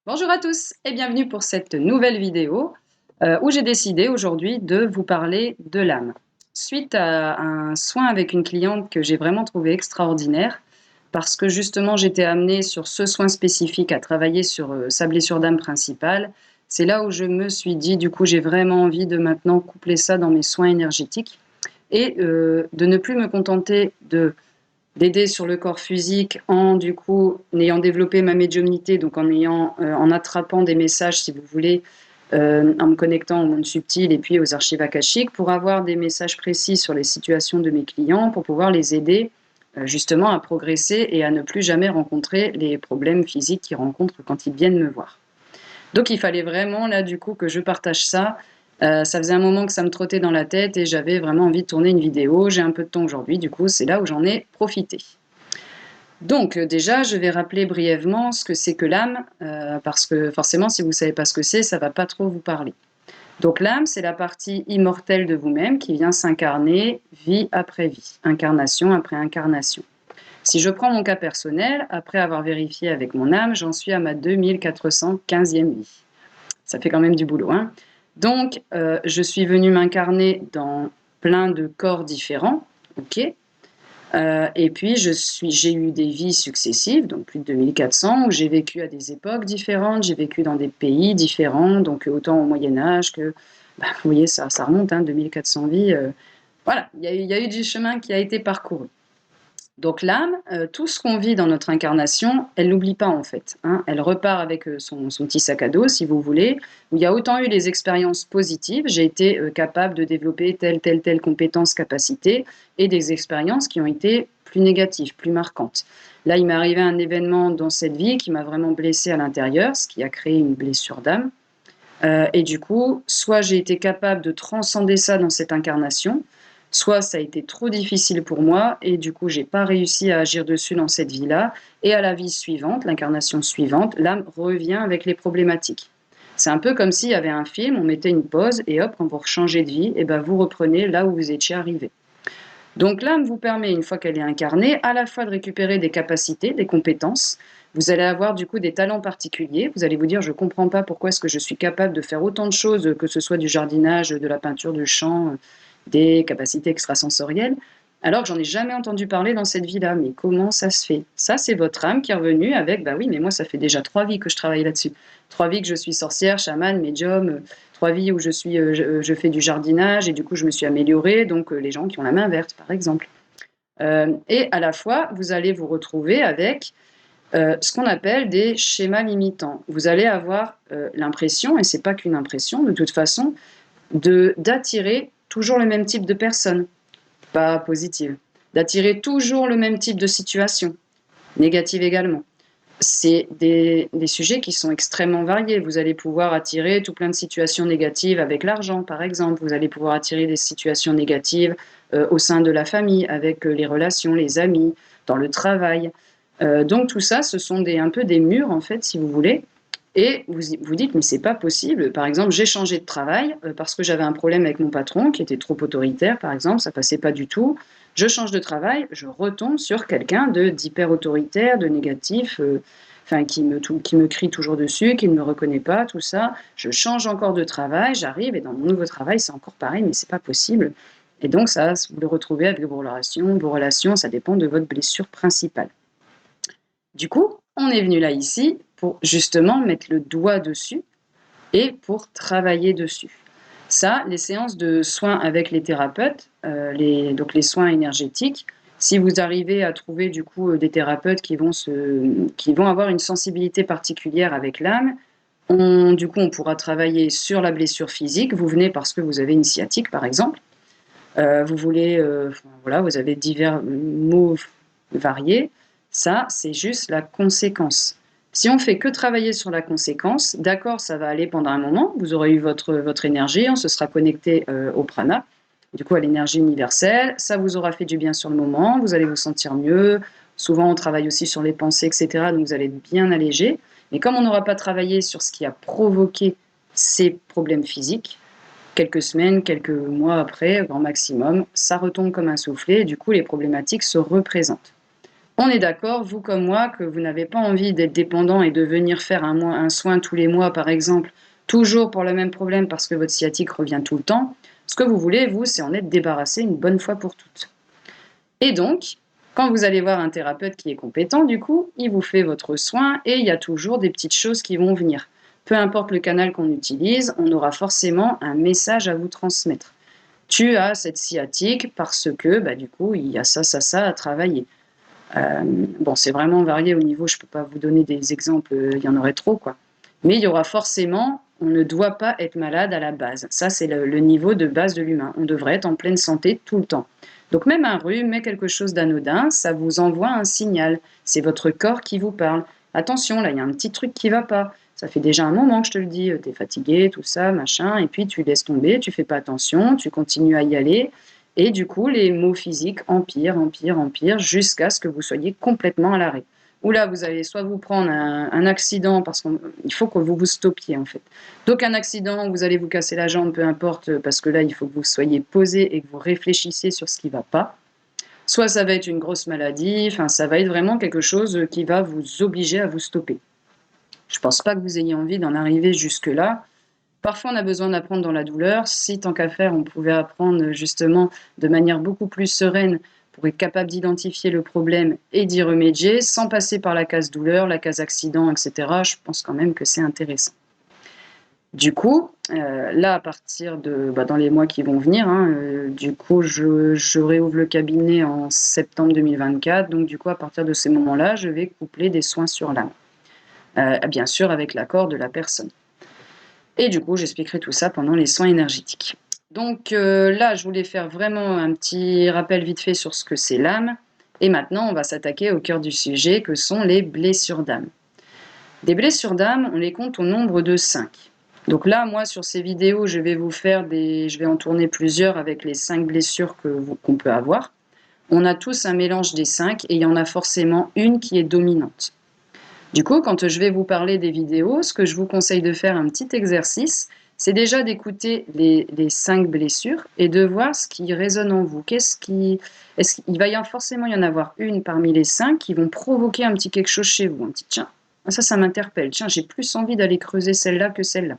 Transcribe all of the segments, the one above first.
Bonjour à tous et bienvenue pour cette nouvelle vidéo où j'ai décidé aujourd'hui de vous parler de l'âme. Suite à un soin avec une cliente que j'ai vraiment trouvé extraordinaire, parce que justement j'étais amenée sur ce soin spécifique à travailler sur sa blessure d'âme principale, c'est là où je me suis dit du coup j'ai vraiment envie de maintenant coupler ça dans mes soins énergétiques et de ne plus me contenter d'aider sur le corps physique en du coup ayant développé ma médiumnité, donc en attrapant des messages, si vous voulez, en me connectant au monde subtil et puis aux archives akashiques, pour avoir des messages précis sur les situations de mes clients, pour pouvoir les aider justement à progresser et à ne plus jamais rencontrer les problèmes physiques qu'ils rencontrent quand ils viennent me voir. Donc il fallait vraiment là du coup que je partage ça. Ça faisait un moment que ça me trottait dans la tête et j'avais vraiment envie de tourner une vidéo. J'ai un peu de temps aujourd'hui, du coup c'est là où j'en ai profité. Donc déjà, je vais rappeler brièvement ce que c'est que l'âme, parce que forcément si vous ne savez pas ce que c'est, ça ne va pas trop vous parler. Donc l'âme, c'est la partie immortelle de vous-même qui vient s'incarner vie après vie, incarnation après incarnation. Si je prends mon cas personnel, après avoir vérifié avec mon âme, j'en suis à ma 2415e vie. Ça fait quand même du boulot, hein. Donc, je suis venue m'incarner dans plein de corps différents, ok. Et puis, j'ai eu des vies successives, donc plus de 2400, où j'ai vécu à des époques différentes, j'ai vécu dans des pays différents, donc autant au Moyen-Âge que, bah, vous voyez, ça remonte, hein, 2400 vies. Voilà, il y a eu du chemin qui a été parcouru. Donc l'âme, tout ce qu'on vit dans notre incarnation, elle l'oublie pas en fait, hein. Elle repart avec son petit sac à dos, si vous voulez, où il y a autant eu les expériences positives, j'ai été capable de développer telle compétence, capacité, et des expériences qui ont été plus négatives, plus marquantes. Là, il m'est arrivé un événement dans cette vie qui m'a vraiment blessée à l'intérieur, ce qui a créé une blessure d'âme. Et du coup, soit j'ai été capable de transcender ça dans cette incarnation, soit ça a été trop difficile pour moi et du coup, j'ai pas réussi à agir dessus dans cette vie-là. Et à la vie suivante, l'incarnation suivante, l'âme revient avec les problématiques. C'est un peu comme s'il y avait un film, on mettait une pause et hop, quand vous changez de vie, et ben vous reprenez là où vous étiez arrivé. Donc l'âme vous permet, une fois qu'elle est incarnée, à la fois de récupérer des capacités, des compétences. Vous allez avoir du coup des talents particuliers. Vous allez vous dire, je ne comprends pas pourquoi est-ce que je suis capable de faire autant de choses, que ce soit du jardinage, de la peinture, du chant, des capacités extrasensorielles, alors que j'en ai jamais entendu parler dans cette vie-là. Mais comment ça se fait? Ça, c'est votre âme qui est revenue avec, bah oui, mais moi, ça fait déjà 3 vies que je travaille là-dessus. 3 vies que je suis sorcière, chamane, médium, 3 vies où je fais du jardinage et du coup, je me suis améliorée. Donc, les gens qui ont la main verte, par exemple. Et à la fois, vous allez vous retrouver avec ce qu'on appelle des schémas limitants. Vous allez avoir l'impression, et c'est pas qu'une impression de toute façon, d'attirer toujours le même type de personnes, pas positives, d'attirer toujours le même type de situation, négative également. C'est des sujets qui sont extrêmement variés. Vous allez pouvoir attirer tout plein de situations négatives avec l'argent, par exemple. Vous allez pouvoir attirer des situations négatives au sein de la famille, avec les relations, les amis, dans le travail. Donc tout ça, ce sont un peu des murs, en fait, si vous voulez. Et vous vous dites, mais c'est pas possible. Par exemple, j'ai changé de travail parce que j'avais un problème avec mon patron qui était trop autoritaire, par exemple, ça passait pas du tout. Je change de travail, je retombe sur quelqu'un d'hyper autoritaire, de négatif, enfin qui me crie toujours dessus, qui ne me reconnaît pas, tout ça. Je change encore de travail, j'arrive et dans mon nouveau travail, c'est encore pareil, mais c'est pas possible. Et donc ça, vous le retrouvez avec vos relations, ça dépend de votre blessure principale. Du coup, on est venu là ici pour justement mettre le doigt dessus et pour travailler dessus. Ça, les séances de soins avec les thérapeutes, donc les soins énergétiques, si vous arrivez à trouver du coup des thérapeutes qui vont avoir une sensibilité particulière avec l'âme, du coup on pourra travailler sur la blessure physique. Vous venez parce que vous avez une sciatique par exemple. Vous voulez, voilà, vous avez divers maux variés. Ça, c'est juste la conséquence. Si on fait que travailler sur la conséquence, d'accord, ça va aller pendant un moment. Vous aurez eu votre énergie, on se sera connecté au prana, du coup à l'énergie universelle. Ça vous aura fait du bien sur le moment. Vous allez vous sentir mieux. Souvent, on travaille aussi sur les pensées, etc. Donc, vous allez être bien allégé. Mais comme on n'aura pas travaillé sur ce qui a provoqué ces problèmes physiques, quelques semaines, quelques mois après, grand maximum, ça retombe comme un soufflet et du coup les problématiques se représentent. On est d'accord, vous comme moi, que vous n'avez pas envie d'être dépendant et de venir faire un soin tous les mois, par exemple, toujours pour le même problème parce que votre sciatique revient tout le temps. Ce que vous voulez, vous, c'est en être débarrassé une bonne fois pour toutes. Et donc, quand vous allez voir un thérapeute qui est compétent, du coup, il vous fait votre soin et il y a toujours des petites choses qui vont venir. Peu importe le canal qu'on utilise, on aura forcément un message à vous transmettre. Tu as cette sciatique parce que, du coup, il y a ça à travailler. Bon, c'est vraiment varié au niveau, je ne peux pas vous donner des exemples, il y en aurait trop, quoi. Mais il y aura forcément, on ne doit pas être malade à la base. Ça, c'est le niveau de base de l'humain. On devrait être en pleine santé tout le temps. Donc même un rhume, mais quelque chose d'anodin, ça vous envoie un signal. C'est votre corps qui vous parle. Attention, là, il y a un petit truc qui ne va pas. Ça fait déjà un moment que je te le dis, tu es fatigué, tout ça, machin, et puis tu laisses tomber, tu fais pas attention, tu continues à y aller, et du coup, les maux physiques empirent, jusqu'à ce que vous soyez complètement à l'arrêt. Ou là, vous allez soit vous prendre un accident, parce qu'il faut que vous vous stoppiez en fait. Donc un accident, vous allez vous casser la jambe, peu importe, parce que là, il faut que vous soyez posé et que vous réfléchissiez sur ce qui ne va pas. Soit ça va être une grosse maladie, enfin ça va être vraiment quelque chose qui va vous obliger à vous stopper. Je ne pense pas que vous ayez envie d'en arriver jusque-là. Parfois, on a besoin d'apprendre dans la douleur. Si, tant qu'à faire, on pouvait apprendre justement de manière beaucoup plus sereine pour être capable d'identifier le problème et d'y remédier, sans passer par la case douleur, la case accident, etc., je pense quand même que c'est intéressant. Du coup, là, à partir de dans les mois qui vont venir, du coup, je réouvre le cabinet en septembre 2024. Donc, du coup, à partir de ces moments-là, je vais coupler des soins sur l'âme. Bien sûr, avec l'accord de la personne. Et du coup, j'expliquerai tout ça pendant les soins énergétiques. Donc là, je voulais faire vraiment un petit rappel vite fait sur ce que c'est l'âme. Et maintenant, on va s'attaquer au cœur du sujet, que sont les blessures d'âme. Des blessures d'âme, on les compte au nombre de 5. Donc là, moi, sur ces vidéos, je vais en tourner plusieurs avec les 5 blessures qu'on peut avoir. On a tous un mélange des 5 et il y en a forcément une qui est dominante. Du coup, quand je vais vous parler des vidéos, ce que je vous conseille de faire, un petit exercice, c'est déjà d'écouter les 5 blessures et de voir ce qui résonne en vous. Il va forcément y en avoir une parmi les 5 qui vont provoquer un petit quelque chose chez vous. Un petit tiens, ça m'interpelle. Tiens, j'ai plus envie d'aller creuser celle-là que celle-là.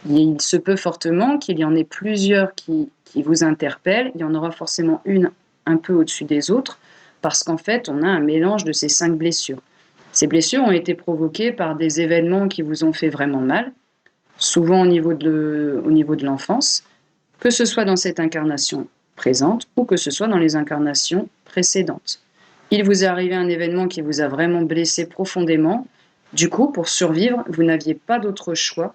Il se peut fortement qu'il y en ait plusieurs qui vous interpellent. Il y en aura forcément une un peu au-dessus des autres parce qu'en fait, on a un mélange de ces 5 blessures. Ces blessures ont été provoquées par des événements qui vous ont fait vraiment mal, souvent au niveau de l'enfance, que ce soit dans cette incarnation présente ou que ce soit dans les incarnations précédentes. Il vous est arrivé un événement qui vous a vraiment blessé profondément. Du coup, pour survivre, vous n'aviez pas d'autre choix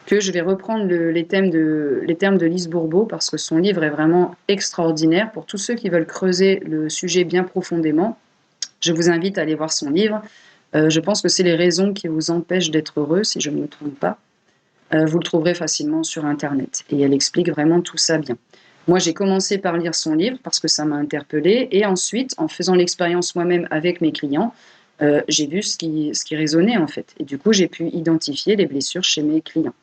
que je vais reprendre les termes de Lise Bourbeau parce que son livre est vraiment extraordinaire. Pour tous ceux qui veulent creuser le sujet bien profondément, je vous invite à aller voir son livre. Je pense que c'est les raisons qui vous empêchent d'être heureux, si je ne me trompe pas. Vous le trouverez facilement sur Internet. Et elle explique vraiment tout ça bien. Moi, j'ai commencé par lire son livre parce que ça m'a interpellée. Et ensuite, en faisant l'expérience moi-même avec mes clients, j'ai vu ce qui résonnait en fait. Et du coup, j'ai pu identifier les blessures chez mes clients.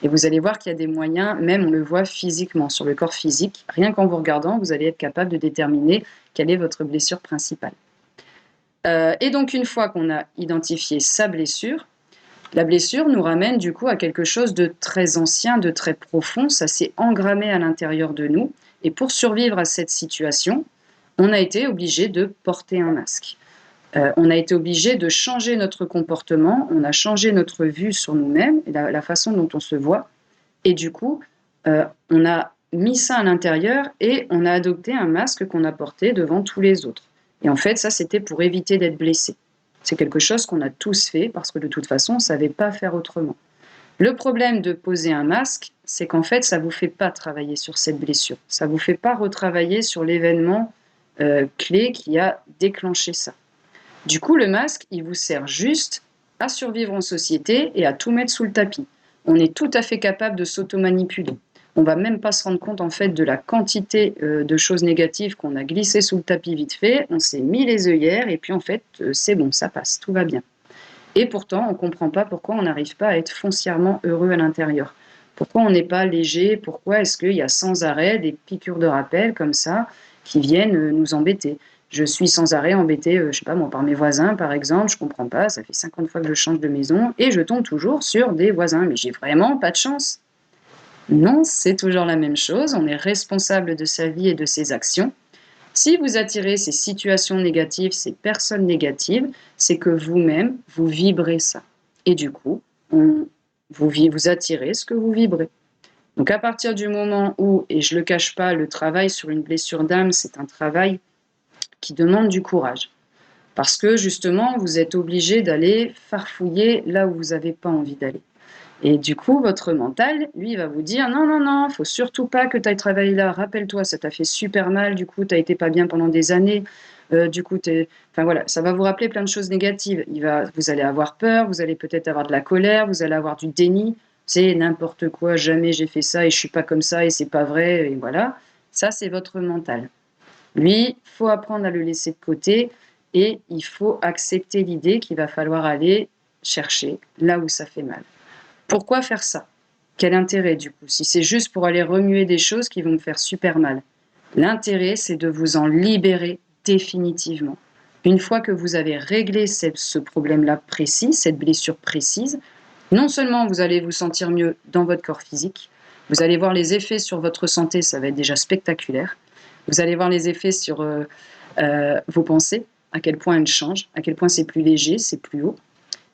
Et vous allez voir qu'il y a des moyens, même on le voit physiquement, sur le corps physique. Rien qu'en vous regardant, vous allez être capable de déterminer quelle est votre blessure principale. Et donc une fois qu'on a identifié sa blessure, la blessure nous ramène du coup à quelque chose de très ancien, de très profond, ça s'est engrammé à l'intérieur de nous. Et pour survivre à cette situation, on a été obligé de porter un masque. On a été obligé de changer notre comportement, on a changé notre vue sur nous-mêmes, la façon dont on se voit. Et du coup, on a mis ça à l'intérieur et on a adopté un masque qu'on a porté devant tous les autres. Et en fait, ça, c'était pour éviter d'être blessé. C'est quelque chose qu'on a tous fait parce que de toute façon, on ne savait pas faire autrement. Le problème de poser un masque, c'est qu'en fait, ça ne vous fait pas travailler sur cette blessure. Ça ne vous fait pas retravailler sur l'événement clé qui a déclenché ça. Du coup, le masque, il vous sert juste à survivre en société et à tout mettre sous le tapis. On est tout à fait capable de s'auto-manipuler. On ne va même pas se rendre compte en fait de la quantité de choses négatives qu'on a glissées sous le tapis vite fait. On s'est mis les œillères et puis en fait, c'est bon, ça passe, tout va bien. Et pourtant, on ne comprend pas pourquoi on n'arrive pas à être foncièrement heureux à l'intérieur. Pourquoi on n'est pas léger? Pourquoi est-ce qu'il y a sans arrêt des piqûres de rappel comme ça qui viennent nous embêter? Je suis sans arrêt embêtée, je sais pas moi, par mes voisins par exemple, je comprends pas, ça fait 50 fois que je change de maison et je tombe toujours sur des voisins. Mais j'ai vraiment pas de chance. Non, c'est toujours la même chose, on est responsable de sa vie et de ses actions. Si vous attirez ces situations négatives, ces personnes négatives, c'est que vous-même, vous vibrez ça. Et du coup, vous attirez ce que vous vibrez. Donc à partir du moment où, et je ne le cache pas, le travail sur une blessure d'âme, c'est un travail qui demande du courage. Parce que justement, vous êtes obligé d'aller farfouiller là où vous n'avez pas envie d'aller. Et du coup, votre mental, lui, va vous dire non, non, non, faut surtout pas que tu ailles travailler là. Rappelle-toi, ça t'a fait super mal, du coup, tu n'as été pas bien pendant des années. Du coup, enfin voilà, ça va vous rappeler plein de choses négatives. Vous allez avoir peur, vous allez peut-être avoir de la colère, vous allez avoir du déni. C'est n'importe quoi, jamais j'ai fait ça et je suis pas comme ça et c'est pas vrai. Et voilà, ça, c'est votre mental. Lui, il faut apprendre à le laisser de côté et il faut accepter l'idée qu'il va falloir aller chercher là où ça fait mal. Pourquoi faire ça? Quel intérêt du coup? Si c'est juste pour aller remuer des choses qui vont me faire super mal. L'intérêt, c'est de vous en libérer définitivement. Une fois que vous avez réglé ce problème-là précis, cette blessure précise, non seulement vous allez vous sentir mieux dans votre corps physique, vous allez voir les effets sur votre santé, ça va être déjà spectaculaire. Vous allez voir les effets sur vos pensées, à quel point elles changent, à quel point c'est plus léger, c'est plus haut.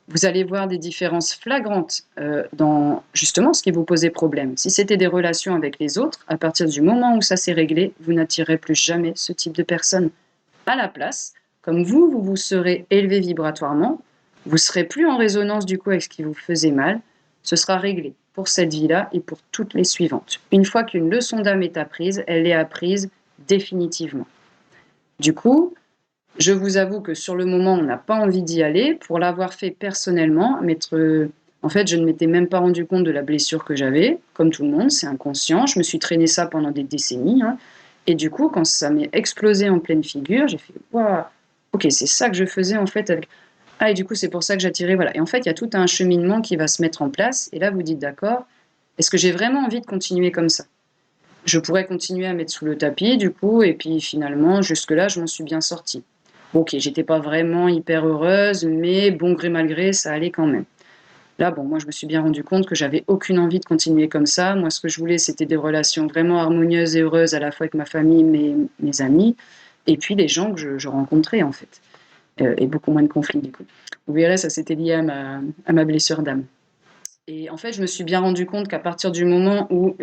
Vous allez voir des différences flagrantes dans justement ce qui vous posait problème. Si c'était des relations avec les autres, à partir du moment où ça s'est réglé, vous n'attirerez plus jamais ce type de personne. À la place, comme vous vous serez élevé vibratoirement, vous serez plus en résonance du coup avec ce qui vous faisait mal, ce sera réglé pour cette vie-là et pour toutes les suivantes. Une fois qu'une leçon d'âme est apprise, elle est apprise définitivement. Du coup, je vous avoue que sur le moment, on n'a pas envie d'y aller. Pour l'avoir fait personnellement, en fait, je ne m'étais même pas rendu compte de la blessure que j'avais. Comme tout le monde, c'est inconscient. Je me suis traîné ça pendant des décennies. Hein. Et du coup, quand ça m'est explosé en pleine figure, j'ai fait waouh, ok, c'est ça que je faisais en fait avec. Ah, et du coup, c'est pour ça que j'attirais. Voilà. Et en fait, il y a tout un cheminement qui va se mettre en place. Et là, vous dites d'accord, est-ce que j'ai vraiment envie de continuer comme ça? Je pourrais continuer à mettre sous le tapis, du coup, et puis finalement, jusque-là, je m'en suis bien sortie. Ok, j'étais pas vraiment hyper heureuse, mais bon gré mal gré, ça allait quand même. Là, bon, moi, je me suis bien rendu compte que j'avais aucune envie de continuer comme ça. Moi, ce que je voulais, c'était des relations vraiment harmonieuses et heureuses à la fois avec ma famille, mes amis, et puis les gens que je rencontrais, en fait. Et beaucoup moins de conflits, du coup. Vous verrez, ça, c'était lié à ma blessure d'âme. Et en fait, je me suis bien rendu compte qu'à partir du moment où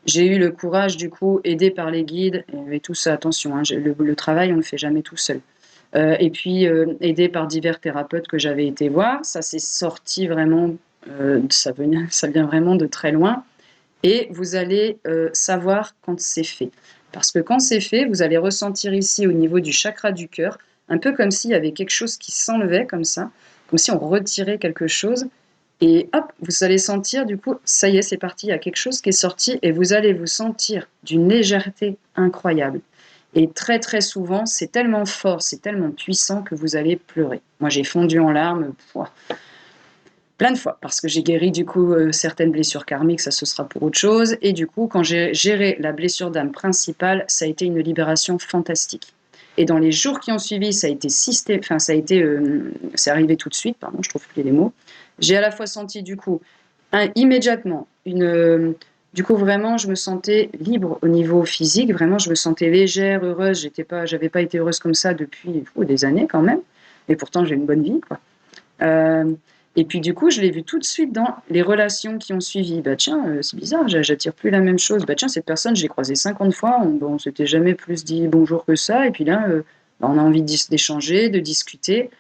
j'ai eu le courage, du coup, aidé par les guides, et tout ça, attention, hein, le travail, on ne le fait jamais tout seul. Et puis, aidé par divers thérapeutes que j'avais été voir, ça s'est sorti vraiment, ça vient vraiment de très loin. Et vous allez savoir quand c'est fait. Parce que quand c'est fait, vous allez ressentir ici au niveau du chakra du cœur, un peu comme s'il y avait quelque chose qui s'enlevait comme ça, comme si on retirait quelque chose. Et hop, vous allez sentir du coup, ça y est, c'est parti, il y a quelque chose qui est sorti et vous allez vous sentir d'une légèreté incroyable. Et très très souvent, c'est tellement fort, c'est tellement puissant que vous allez pleurer. Moi, j'ai fondu en larmes plein de fois parce que j'ai guéri du coup certaines blessures karmiques, ça ce sera pour autre chose. Et du coup, quand j'ai géré la blessure d'âme principale, ça a été une libération fantastique. Et dans les jours qui ont suivi, ça a été c'est arrivé tout de suite, pardon, je trouve plus les mots. J'ai à la fois senti du coup immédiatement du coup vraiment je me sentais libre au niveau physique, vraiment je me sentais légère, heureuse, j'avais pas été heureuse comme ça depuis des années quand même, et pourtant j'ai une bonne vie quoi. Et puis du coup je l'ai vu tout de suite dans les relations qui ont suivi. Bah tiens, c'est bizarre, j'attire plus la même chose. Bah tiens, cette personne, j'ai croisé 50 fois, on s'était jamais plus dit bonjour que ça, et puis là on a envie d'échanger, de discuter.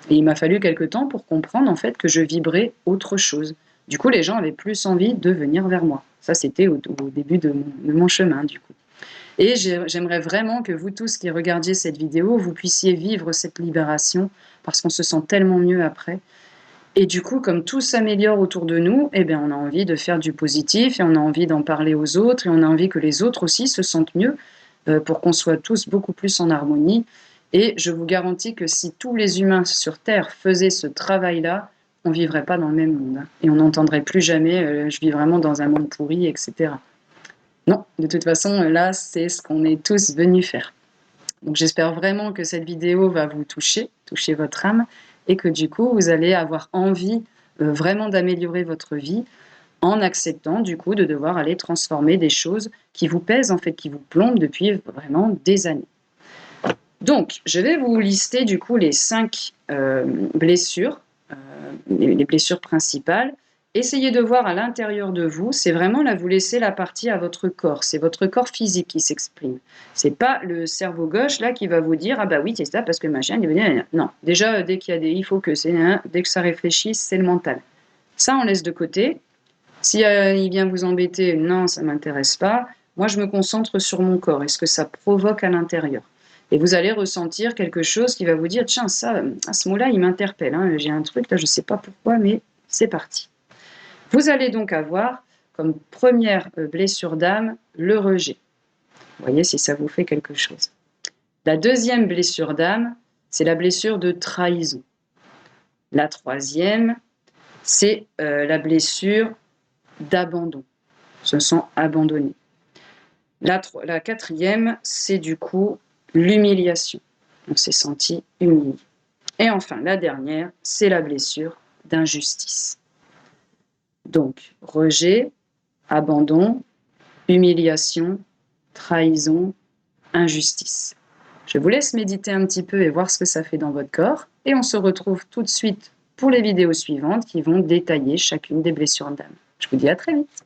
Et il m'a fallu quelque temps pour comprendre en fait que je vibrais autre chose. Du coup, les gens avaient plus envie de venir vers moi. Ça, c'était au début de mon chemin, du coup. Et j'aimerais vraiment que vous tous qui regardiez cette vidéo, vous puissiez vivre cette libération parce qu'on se sent tellement mieux après. Et du coup, comme tout s'améliore autour de nous, eh bien, on a envie de faire du positif et on a envie d'en parler aux autres et on a envie que les autres aussi se sentent mieux pour qu'on soit tous beaucoup plus en harmonie. Et je vous garantis que si tous les humains sur Terre faisaient ce travail-là, on ne vivrait pas dans le même monde. Et on n'entendrait plus jamais je vis vraiment dans un monde pourri, etc. Non, de toute façon, là, c'est ce qu'on est tous venus faire. Donc j'espère vraiment que cette vidéo va vous toucher votre âme, et que du coup vous allez avoir envie vraiment d'améliorer votre vie en acceptant du coup de devoir aller transformer des choses qui vous pèsent en fait, qui vous plombent depuis vraiment des années. Donc je vais vous lister du coup les 5 blessures, les blessures principales. Essayez de voir à l'intérieur de vous, c'est vraiment là vous laissez la partie à votre corps, c'est votre corps physique qui s'exprime. C'est pas le cerveau gauche là qui va vous dire ah bah oui c'est ça parce que machin, non. Déjà dès qu'il y a des il faut que c'est dès que ça réfléchit, c'est le mental. Ça on laisse de côté. Si il vient vous embêter, non ça m'intéresse pas. Moi je me concentre sur mon corps et ce que ça provoque à l'intérieur. Et vous allez ressentir quelque chose qui va vous dire tiens ça à ce mot-là il m'interpelle, hein, j'ai un truc là je sais pas pourquoi mais c'est parti. Vous allez donc avoir comme première blessure d'âme le rejet. Voyez si ça vous fait quelque chose. La deuxième blessure d'âme, c'est la blessure de trahison. La troisième, c'est la blessure d'abandon. Se sent abandonné. La quatrième, c'est du coup l'humiliation. On s'est senti humilié. Et enfin, la dernière, c'est la blessure d'injustice. Donc, rejet, abandon, humiliation, trahison, injustice. Je vous laisse méditer un petit peu et voir ce que ça fait dans votre corps. Et on se retrouve tout de suite pour les vidéos suivantes qui vont détailler chacune des blessures d'âme. Je vous dis à très vite.